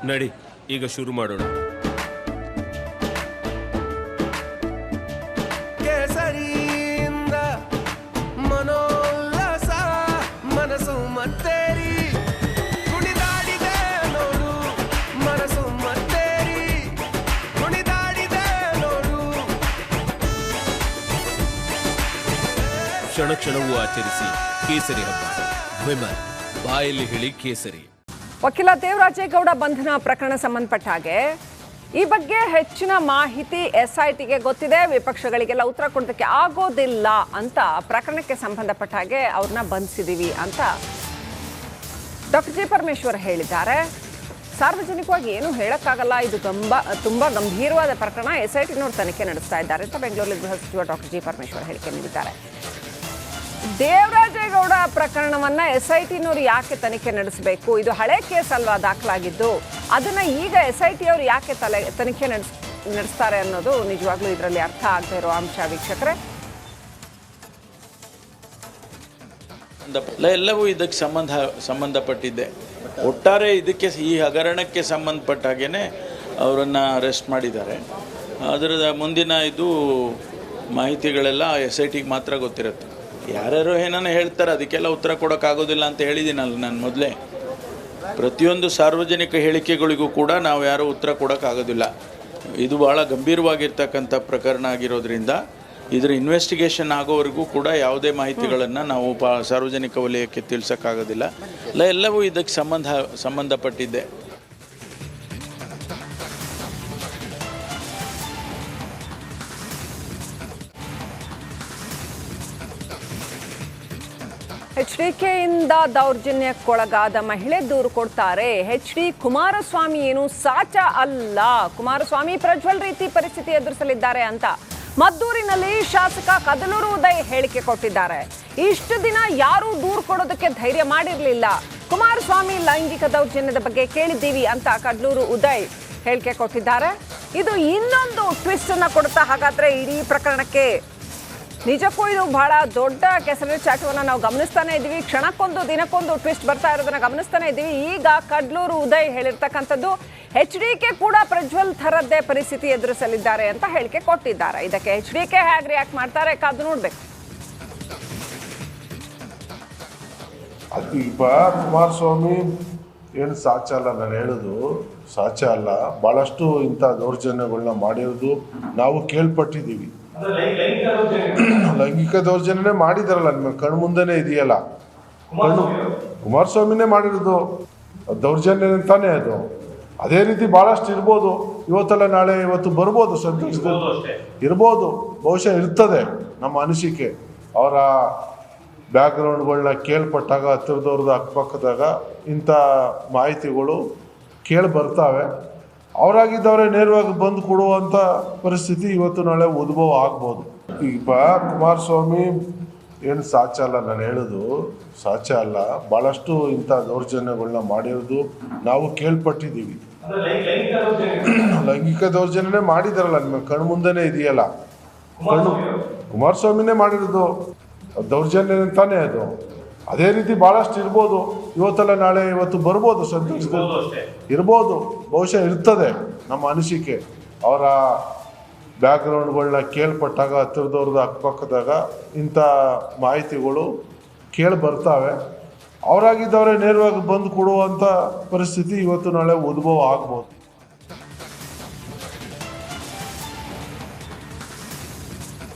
ನಡಿ, ಈಗ ಶುರು ಮಾಡೋಣ. ಕೇಸರಿಯಿಂದ ಮನೋಲ್ಲಾಸ ಮನಸ್ಸು ಮತ್ತೇರಿ ಕುಣಿದಾಡಿದೆ ನೋಡು, ಮನಸ್ಸು ಮತ್ತೇರಿ ಕುಣಿದಾಡಿದೆ ನೋಡು. ಕ್ಷಣ ಕ್ಷಣವೂ ಆಚರಿಸಿ ಕೇಸರಿ ಹಬ್ಬ. ವಿಮಲ್ ಬಾಯಲ್ಲಿ ಹೇಳಿ ಕೇಸರಿ. ವಕೀಲ ದೇವರಾಜೇಗೌಡ ಬಂಧನ ಪ್ರಕರಣ ಸಂಬಂಧಪಟ್ಟ ಹಾಗೆ ಈ ಬಗ್ಗೆ ಹೆಚ್ಚಿನ ಮಾಹಿತಿ SITಗೆ ಗೊತ್ತಿದೆ, ವಿಪಕ್ಷಗಳಿಗೆಲ್ಲ ಉತ್ತರ ಕೊಡೋದಕ್ಕೆ ಆಗೋದಿಲ್ಲ ಅಂತ ಪ್ರಕರಣಕ್ಕೆ ಸಂಬಂಧಪಟ್ಟ ಹಾಗೆ ಅವ್ರನ್ನ ಬಂಧಿಸಿದೀವಿ ಅಂತ ಡಾಕ್ಟರ್ ಜಿ ಪರಮೇಶ್ವರ್ ಹೇಳಿದ್ದಾರೆ. ಸಾರ್ವಜನಿಕವಾಗಿ ಏನು ಹೇಳಕ್ಕಾಗಲ್ಲ, ಇದು ತುಂಬಾ ಗಂಭೀರವಾದ ಪ್ರಕರಣ, SITನವರು ತನಿಖೆ ನಡೆಸ್ತಾ ಇದ್ದಾರೆ ಅಂತ ಬೆಂಗಳೂರಲ್ಲಿ ಗೃಹ ಸಚಿವ ಡಾಕ್ಟರ್ ಜಿ ಪರಮೇಶ್ವರ್ ಹೇಳಿಕೆ ನೀಡಿದ್ದಾರೆ. ದೇವರಾಜೇಗೌಡ ಪ್ರಕರಣವನ್ನ SITನವರು ಯಾಕೆ ತನಿಖೆ ನಡೆಸಬೇಕು? ಇದು ಹಳೆ ಕೇಸ್ ಅಲ್ವಾ ದಾಖಲಾಗಿದ್ದು, ಅದನ್ನ ಈಗ SIT ಅವರು ಯಾಕೆ ತನಿಖೆ ನಡೆಸ್ತಾರೆ ಅನ್ನೋದು ನಿಜವಾಗ್ಲೂ ಇದರಲ್ಲಿ ಅರ್ಥ ಆಗದೆ ಇರೋ ಅಂಶ. ವೀಕ್ಷಕರೇ, ಎಲ್ಲವೂ ಇದಕ್ಕೆ ಸಂಬಂಧಪಟ್ಟಿದ್ದೆ. ಒಟ್ಟಾರೆ ಇದಕ್ಕೆ ಈ ಹಗರಣಕ್ಕೆ ಸಂಬಂಧಪಟ್ಟ ಹಾಗೇನೆ ಅವರನ್ನು ಅರೆಸ್ಟ್ ಮಾಡಿದ್ದಾರೆ. ಅದರ ಮುಂದಿನ ಇದು ಮಾಹಿತಿಗಳೆಲ್ಲ SITಗೆ ಮಾತ್ರ ಗೊತ್ತಿರುತ್ತೆ. ಯಾರ್ಯಾರು ಏನನ್ನ ಹೇಳ್ತಾರೆ ಅದಕ್ಕೆಲ್ಲ ಉತ್ತರ ಕೊಡೋಕ್ಕಾಗೋದಿಲ್ಲ ಅಂತ ಹೇಳಿದ್ದೀನಲ್ಲ ನಾನು ಮೊದಲೇ. ಪ್ರತಿಯೊಂದು ಸಾರ್ವಜನಿಕ ಹೇಳಿಕೆಗಳಿಗೂ ಕೂಡ ನಾವು ಯಾರೂ ಉತ್ತರ ಕೊಡೋಕ್ಕಾಗೋದಿಲ್ಲ. ಇದು ಭಾಳ ಗಂಭೀರವಾಗಿರ್ತಕ್ಕಂಥ ಪ್ರಕರಣ ಆಗಿರೋದ್ರಿಂದ ಇದರ ಇನ್ವೆಸ್ಟಿಗೇಷನ್ ಆಗೋವರೆಗೂ ಕೂಡ ಯಾವುದೇ ಮಾಹಿತಿಗಳನ್ನು ನಾವು ಸಾರ್ವಜನಿಕ ವಲಯಕ್ಕೆ ತಿಳಿಸೋಕ್ಕಾಗೋದಿಲ್ಲ. ಎಲ್ಲವೂ ಇದಕ್ಕೆ ಸಂಬಂಧಪಟ್ಟಿದ್ದೆ. HDKಯಿಂದ ದೌರ್ಜನ್ಯಕ್ಕೊಳಗಾದ ಮಹಿಳೆ ದೂರು ಕೊಡ್ತಾರೆ. HD ಕುಮಾರಸ್ವಾಮಿ ಏನು ಸಾಚ ಅಲ್ಲ, ಕುಮಾರಸ್ವಾಮಿ ಪ್ರಜ್ವಲ್ ರೀತಿ ಪರಿಸ್ಥಿತಿ ಎದುರಿಸಲಿದ್ದಾರೆ ಅಂತ ಮದ್ದೂರಿನಲ್ಲಿ ಶಾಸಕ ಕದಲೂರು ಉದಯ್ ಹೇಳಿಕೆ ಕೊಟ್ಟಿದ್ದಾರೆ. ಇಷ್ಟು ದಿನ ಯಾರೂ ದೂರು ಕೊಡೋದಕ್ಕೆ ಧೈರ್ಯ ಮಾಡಿರಲಿಲ್ಲ. ಕುಮಾರಸ್ವಾಮಿ ಲೈಂಗಿಕ ದೌರ್ಜನ್ಯದ ಬಗ್ಗೆ ಕೇಳಿದ್ದೀವಿ ಅಂತ ಕದಲೂರು ಉದಯ್ ಹೇಳಿಕೆ ಕೊಟ್ಟಿದ್ದಾರೆ. ಇದು ಇನ್ನೊಂದು ಟ್ವಿಸ್ಟ್ ಅನ್ನ ಕೊಡ್ತಾ ಹಾಗಾದ್ರೆ ಇಡೀ ಪ್ರಕರಣಕ್ಕೆ. ನಿಜಕ್ಕೂ ಇದು ಬಹಳ ದೊಡ್ಡ ಕೆಸರಿನ ಚಾಟವನ್ನು ನಾವು ಗಮನಿಸ್ತಾನೆ ಇದ್ದೀವಿ. ಕ್ಷಣಕ್ಕೊಂದು ದಿನಕ್ಕೊಂದು ಟ್ವಿಸ್ಟ್ ಬರ್ತಾ ಇರೋದನ್ನ ಗಮನಿಸ್ತಾನೆ ಇದ್ದೀವಿ. ಈಗ ಕಡ್ಲೂರು ಉದಯ್ ಹೇಳಿರ್ತಕ್ಕಂಥದ್ದು HDK ಕೂಡ ಪ್ರಜ್ವಲ್ ಥರದ್ದೇ ಪರಿಸ್ಥಿತಿ ಎದುರಿಸಲಿದ್ದಾರೆ ಅಂತ ಹೇಳಿಕೆ ಕೊಟ್ಟಿದ್ದಾರೆ. ಇದಕ್ಕೆ HDK ಹೇಗೆ ರಿಯಾಕ್ಟ್ ಮಾಡ್ತಾರೆ ಕಾದು ನೋಡ್ಬೇಕು. ಈಗ ಕುಮಾರಸ್ವಾಮಿ ಏನು ಸಾಚ ಅಲ್ಲ, ನಾನು ಹೇಳೋದು ಸಾಚ ಅಲ್ಲ. ಭಾಳಷ್ಟು ಇಂಥ ದೌರ್ಜನ್ಯಗಳನ್ನ ಮಾಡಿರೋದು ನಾವು ಕೇಳ್ಪಟ್ಟಿದ್ದೀವಿ. ಲೈಂಗಿಕ ದೌರ್ಜನ್ಯನೇ ಮಾಡಿದಾರಲ್ಲ, ನಿಮ್ಮ ಕಣ್ಣು ಮುಂದೆನೇ ಇದೆಯಲ್ಲ. ಕುಮಾರಸ್ವಾಮಿನೇ ಮಾಡಿರೋದು ದೌರ್ಜನ್ಯ ಅಂತಾನೆ ಅದು. ಅದೇ ರೀತಿ ಭಾಳಷ್ಟು ಇರ್ಬೋದು, ಇವತ್ತಲ್ಲ ನಾಳೆ ಇವತ್ತು ಬರ್ಬೋದು, ಸಂತೋಷದಲ್ಲಿ ಇರ್ಬೋದು, ಬಹುಶಃ ಇರ್ತದೆ. ನಮ್ಮ ಅನಿಸಿಕೆ ಅವರ ಬ್ಯಾಕ್ಗ್ರೌಂಡ್ಗಳನ್ನ ಕೇಳ್ಪಟ್ಟಾಗ ಹತ್ತಿರದವ್ರದ್ದು ಅಕ್ಕಪಕ್ಕದಾಗ ಇಂಥ ಮಾಹಿತಿಗಳು ಕೇಳಿ ಬರ್ತಾವೆ. ಅವರಾಗಿದ್ದವರೇ ನೇರವಾಗಿ ಬಂದು ಕೊಡುವಂಥ ಪರಿಸ್ಥಿತಿ ಇವತ್ತು ನಾಳೆ ಉದ್ಭವ ಆಗ್ಬೋದು. ಈಗ ಕುಮಾರಸ್ವಾಮಿ ಏನು ಸಾಚ ಅಲ್ಲ, ನಾನು ಹೇಳೋದು ಸಾಚ ಅಲ್ಲ. ಭಾಳಷ್ಟು ಇಂಥ ದೌರ್ಜನ್ಯಗಳನ್ನ ಮಾಡಿರೋದು ನಾವು ಕೇಳ್ಪಟ್ಟಿದ್ದೀವಿ. ಲೈಂಗಿಕ ದೌರ್ಜನ್ಯನೇ ಮಾಡಿದಾರಲ್ಲ, ನಿಮ್ಮ ಕಣ್ಣು ಮುಂದೆನೇ ಇದೆಯಲ್ಲ. ಕುಮಾರಸ್ವಾಮಿನೇ ಮಾಡಿರೋದು ದೌರ್ಜನ್ಯ ಅಂತಾನೆ ಅದು. ಅದೇ ರೀತಿ ಭಾಳಷ್ಟು ಇರ್ಬೋದು, ಇವತ್ತಲ್ಲ ನಾಳೆ ಇವತ್ತು ಬರ್ಬೋದು, ಸಂತೋಷದಲ್ಲಿ ಇರ್ಬೋದು, ಬಹುಶಃ ಇರ್ತದೆ. ನಮ್ಮ ಅನಿಸಿಕೆ ಅವರ ಬ್ಯಾಕ್ಗ್ರೌಂಡ್ಗಳನ್ನ ಕೇಳ್ಪಟ್ಟಾಗ ಹತ್ತಿರದವ್ರದ್ದು ಅಕ್ಕಪಕ್ಕದಾಗ ಇಂಥ ಮಾಹಿತಿಗಳು ಕೇಳಿ ಬರ್ತಾವೆ. ಅವರಾಗಿದ್ದವರೇ ನೇರವಾಗಿ ಬಂದು ಕೊಡುವಂಥ ಪರಿಸ್ಥಿತಿ ಇವತ್ತು ನಾಳೆ ಉದ್ಭವ ಆಗ್ಬೋದು.